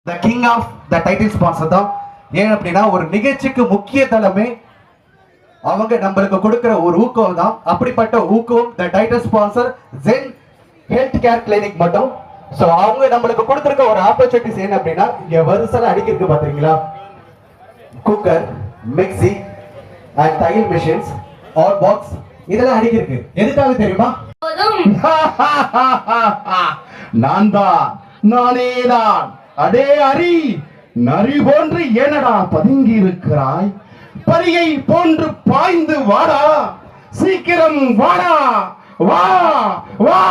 The king of the title sponsor தான். ஏன் அப்படின்னா ஒரு நிகழ்ச்சிக்கு முக்கிய தலைமை அவங்க நம்மளுக்கு கொடுக்கிற ஒரு ஊக்கம் தான். அப்படிப்பட்ட ஊக்கம் the title sponsor Zen health care clinic மட்டும். ஸோ அவங்க நம்மளுக்கு கொடுத்துருக்க ஒரு ஆப்பர்ச்சுனிட்டிஸ் என்ன அப்படின்னா இங்க வருஷம் அடிக்கிறது பாத்தீங்களா, குக்கர், மிக்சி அண்ட் தையல் மிஷின்ஸ், ஆல் பாக்ஸ் இதெல்லாம் அடிக்கிறது எதுக்காக தெரியுமா? நானேதான். அடே அரி, நரி போன்று ஏனடா பதுங்கி இருக்கிறாய்? பரியை போன்று பாய்ந்து வாடா, சீக்கிரம் வாடா, வா வா.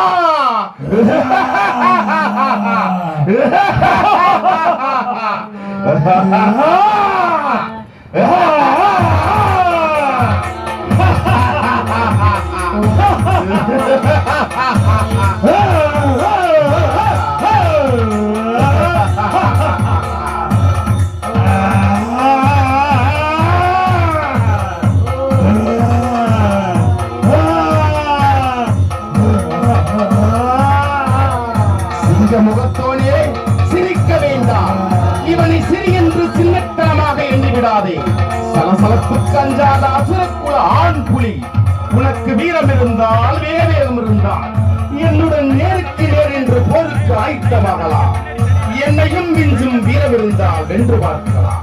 முகத்தோனே சிரிக்க வேண்டாம். இவனை சிறி என்று சின்னத்தனமாக எண்ணிவிடாதே. சலசலப்புக்கு அஞ்சாத அசுரக்குல ஆண் புலி. உனக்கு வீரம் இருந்தால் வேகம் இருந்தால் என்னுடன் நேருக்கு நேர் என்று போருக்கு ஆயத்தமாகலாம். என்னையும் மிஞ்சும் வீரம் இருந்தால் வென்று பார்க்கலாம்.